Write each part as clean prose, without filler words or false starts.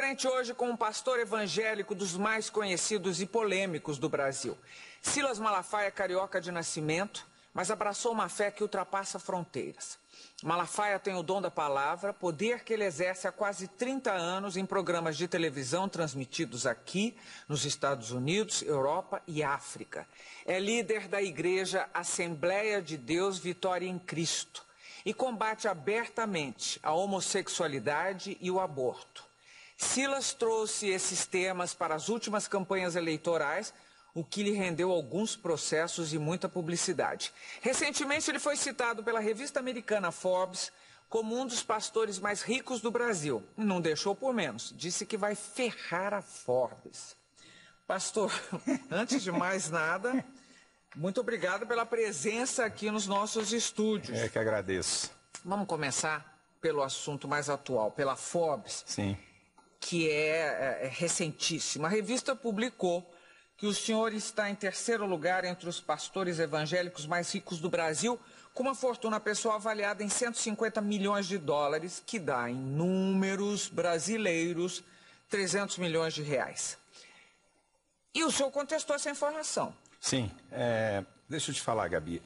frente hoje com um pastor evangélico dos mais conhecidos e polêmicos do Brasil. Silas Malafaia é carioca de nascimento, mas abraçou uma fé que ultrapassa fronteiras. Malafaia tem o dom da palavra, poder que ele exerce há quase 30 anos em programas de televisão transmitidos aqui, nos Estados Unidos, Europa e África. É líder da igreja Assembleia de Deus Vitória em Cristo e combate abertamente a homossexualidade e o aborto. Silas trouxe esses temas para as últimas campanhas eleitorais, o que lhe rendeu alguns processos e muita publicidade. Recentemente, ele foi citado pela revista americana Forbes como um dos pastores mais ricos do Brasil. Não deixou por menos, disse que vai ferrar a Forbes. Pastor, antes de mais nada, muito obrigado pela presença aqui nos nossos estúdios. É que agradeço. Vamos começar pelo assunto mais atual, pela Forbes. Sim. Que é recentíssima. A revista publicou que o senhor está em terceiro lugar entre os pastores evangélicos mais ricos do Brasil, com uma fortuna pessoal avaliada em 150 milhões de dólares, que dá em números brasileiros 300 milhões de reais. E o senhor contestou essa informação. Sim. Deixa eu te falar, Gabi.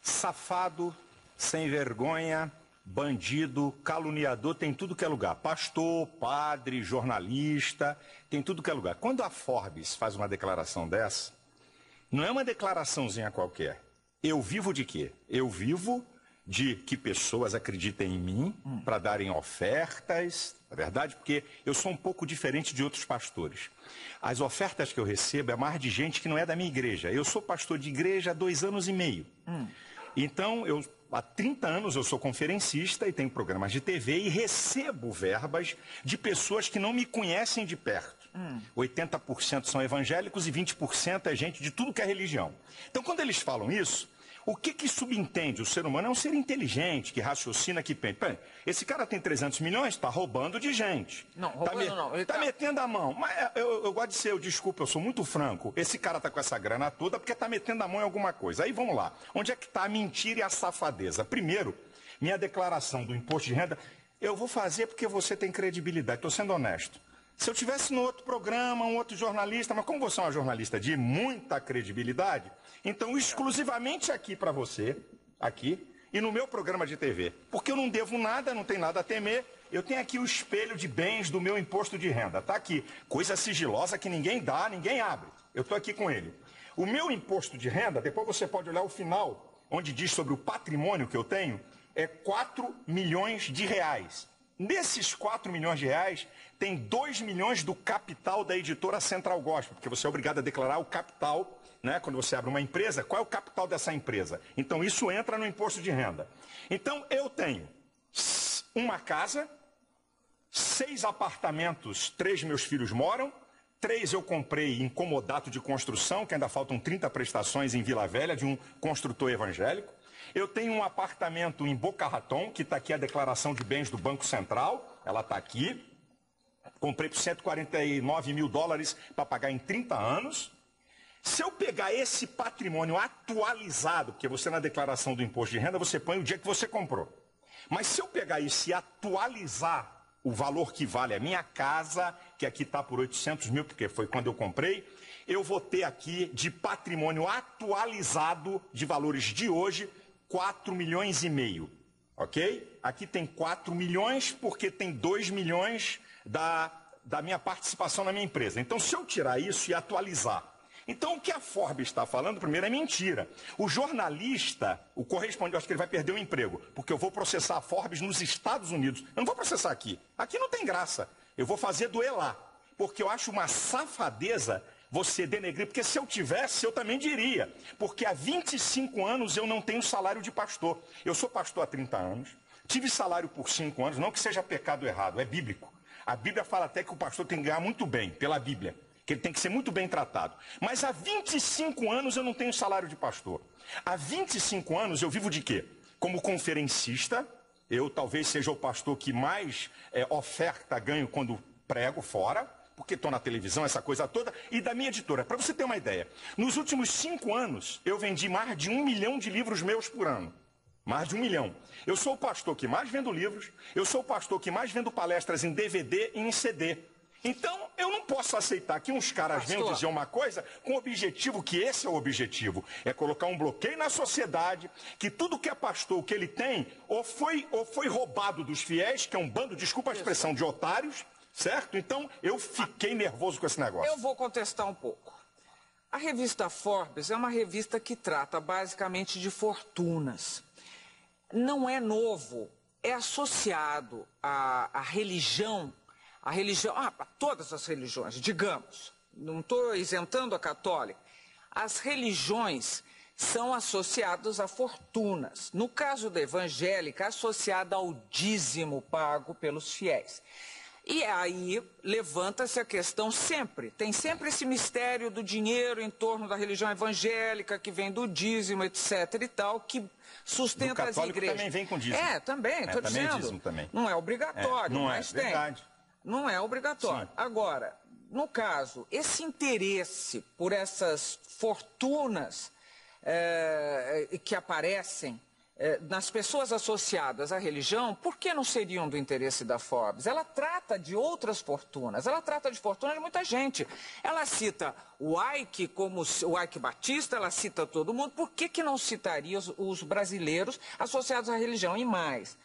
Safado, sem vergonha, bandido, caluniador, tem tudo que é lugar. Pastor, padre, jornalista, tem tudo que é lugar. Quando a Forbes faz uma declaração dessa, não é uma declaraçãozinha qualquer. Eu vivo de quê? Eu vivo de que pessoas acreditem em mim para darem ofertas, na verdade, porque eu sou um pouco diferente de outros pastores. As ofertas que eu recebo é mais de gente que não é da minha igreja. Eu sou pastor de igreja há 2 anos e meio. Então, há 30 anos eu sou conferencista e tenho programas de TV e recebo verbas de pessoas que não me conhecem de perto. 80% são evangélicos e 20% é gente de tudo que é religião. Então, quando eles falam isso, o que subentende? O ser humano é um ser inteligente, que raciocina, que pensa. Esse cara tem 300 milhões, está roubando de gente. Não, roubando não. Está metendo a mão. Mas eu gosto de ser, desculpa, eu sou muito franco. Esse cara está com essa grana toda porque está metendo a mão em alguma coisa. Aí vamos lá. Onde é que está a mentira e a safadeza? Primeiro, minha declaração do imposto de renda, eu vou fazer porque você tem credibilidade. Estou sendo honesto. Se eu tivesse no outro programa, um outro jornalista, mas como você é uma jornalista de muita credibilidade, então exclusivamente aqui para você, aqui, e no meu programa de TV. Porque eu não devo nada, não tenho nada a temer, eu tenho aqui o espelho de bens do meu imposto de renda, tá aqui. Coisa sigilosa que ninguém dá, ninguém abre. Eu estou aqui com ele. O meu imposto de renda, depois você pode olhar o final, onde diz sobre o patrimônio que eu tenho, é 4 milhões de reais. Nesses 4 milhões de reais, tem 2 milhões do capital da editora Central Gospel, porque você é obrigado a declarar o capital, né? Quando você abre uma empresa, qual é o capital dessa empresa? Então isso entra no imposto de renda. Então eu tenho uma casa, 6 apartamentos, 3 meus filhos moram, 3 eu comprei em comodato de construção, que ainda faltam 30 prestações em Vila Velha, de um construtor evangélico. Eu tenho um apartamento em Boca Raton, que está aqui a declaração de bens do Banco Central, ela está aqui. Comprei por 149 mil dólares para pagar em 30 anos. Se eu pegar esse patrimônio atualizado, porque você na declaração do imposto de renda, você põe o dia que você comprou. Mas se eu pegar isso e atualizar o valor que vale a minha casa, que aqui está por 800 mil, porque foi quando eu comprei, eu vou ter aqui de patrimônio atualizado de valores de hoje, 4 milhões e meio, ok? Aqui tem 4 milhões porque tem 2 milhões da minha participação na minha empresa. Então, se eu tirar isso e atualizar, então o que a Forbes está falando, primeiro, é mentira. O jornalista, o correspondente, eu acho que ele vai perder o emprego, porque eu vou processar a Forbes nos Estados Unidos. Eu não vou processar aqui. Aqui não tem graça. Eu vou fazer doer lá, porque eu acho uma safadeza você denegrir, porque se eu tivesse, eu também diria. Porque há 25 anos eu não tenho salário de pastor. Eu sou pastor há 30 anos, tive salário por 5 anos, não que seja pecado errado, é bíblico. A Bíblia fala até que o pastor tem que ganhar muito bem, pela Bíblia, que ele tem que ser muito bem tratado. Mas há 25 anos eu não tenho salário de pastor. Há 25 anos eu vivo de quê? Como conferencista, eu talvez seja o pastor que mais oferta ganho quando prego fora, porque estou na televisão, essa coisa toda, e da minha editora. Para você ter uma ideia, nos últimos 5 anos, eu vendi mais de 1 milhão de livros meus por ano. Mais de 1 milhão. Eu sou o pastor que mais vendo livros, eu sou o pastor que mais vendo palestras em DVD e em CD. Então, eu não posso aceitar que uns caras venham dizer uma coisa com o objetivo, que esse é o objetivo, é colocar um bloqueio na sociedade, que tudo que é pastor, o que ele tem, ou foi roubado dos fiéis, que é um bando, desculpa a expressão, de otários, certo? Então, eu fiquei nervoso com esse negócio. Eu vou contestar um pouco. A revista Forbes é uma revista que trata basicamente de fortunas. Não é novo, é associado à religião, a todas as religiões, digamos, não estou isentando a católica, as religiões são associadas a fortunas. No caso da evangélica, associada ao dízimo pago pelos fiéis. E aí levanta-se a questão tem sempre esse mistério do dinheiro em torno da religião evangélica, que vem do dízimo, etc. e tal, que sustenta as igrejas. Também vem com dízimo. Também, estou dizendo. Dízimo também. Não é obrigatório, mas tem. Verdade. Não é obrigatório. Sim. Agora, no caso, esse interesse por essas fortunas que aparecem nas pessoas associadas à religião, por que não seriam do interesse da Forbes? Ela trata de outras fortunas, ela trata de fortuna de muita gente. Ela cita o Ike como o Ike Batista, ela cita todo mundo. Por que não citaria os brasileiros associados à religião? E mais,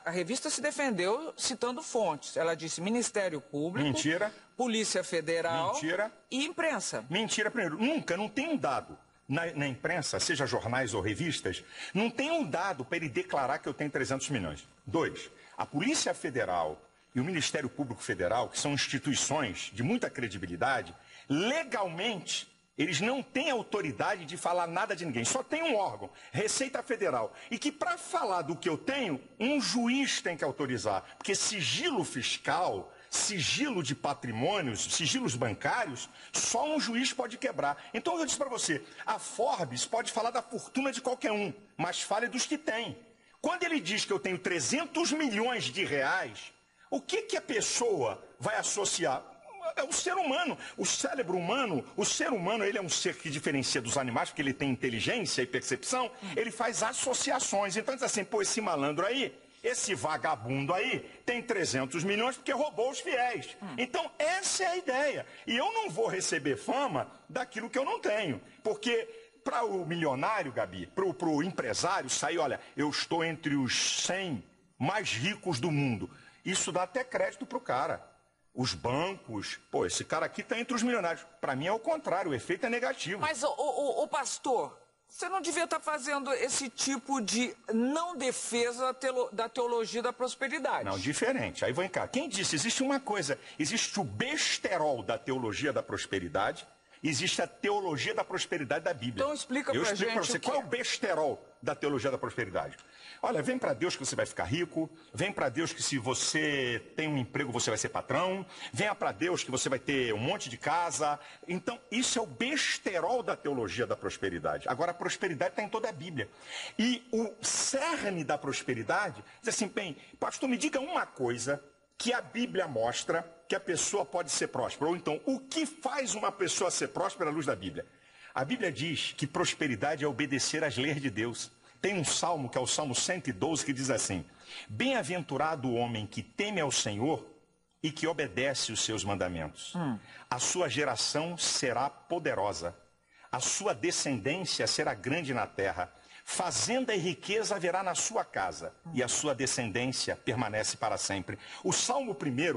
a revista se defendeu citando fontes. Ela disse Ministério Público, mentira, Polícia Federal, mentira, e imprensa. Mentira, primeiro. Não tem um dado na imprensa, seja jornais ou revistas, não tem um dado para ele declarar que eu tenho 300 milhões. 2, a Polícia Federal e o Ministério Público Federal, que são instituições de muita credibilidade, legalmente eles não têm autoridade de falar nada de ninguém. Só tem um órgão, Receita Federal. E que para falar do que eu tenho, um juiz tem que autorizar. Porque sigilo fiscal, sigilo de patrimônios, sigilos bancários, só um juiz pode quebrar. Então eu disse para você, a Forbes pode falar da fortuna de qualquer um, mas fale dos que tem. Quando ele diz que eu tenho 300 milhões de reais, o que a pessoa vai associar? É o ser humano, o cérebro humano, o ser humano, ele é um ser que diferencia dos animais, porque ele tem inteligência e percepção, ele faz associações. Então diz assim, pô, esse malandro aí, esse vagabundo aí, tem 300 milhões porque roubou os fiéis. Então essa é a ideia. E eu não vou receber fama daquilo que eu não tenho, porque para o milionário, Gabi, para o empresário sair, olha, eu estou entre os 100 mais ricos do mundo. Isso dá até crédito para o cara. Os bancos, pô, esse cara aqui está entre os milionários. Para mim é o contrário, o efeito é negativo. Mas, o pastor, você não devia estar fazendo esse tipo de não defesa da teologia da prosperidade. Não, diferente. Aí vem cá. Quem disse? Existe uma coisa. Existe o besterol da teologia da prosperidade. Existe a teologia da prosperidade da Bíblia. Então explica pra gente. Eu explico para você qual é o besterol da teologia da prosperidade. Olha, vem para Deus que você vai ficar rico, vem para Deus que se você tem um emprego você vai ser patrão, venha para Deus que você vai ter um monte de casa. Então, isso é o besterol da teologia da prosperidade. Agora, a prosperidade está em toda a Bíblia. E o cerne da prosperidade diz assim, bem, pastor, me diga uma coisa que a Bíblia mostra que a pessoa pode ser próspera. Ou então, o que faz uma pessoa ser próspera à luz da Bíblia? A Bíblia diz que prosperidade é obedecer às leis de Deus. Tem um salmo, que é o Salmo 112, que diz assim, bem-aventurado o homem que teme ao Senhor e que obedece os seus mandamentos. A sua geração será poderosa, a sua descendência será grande na terra. Fazenda e riqueza haverá na sua casa, e a sua descendência permanece para sempre. O Salmo 1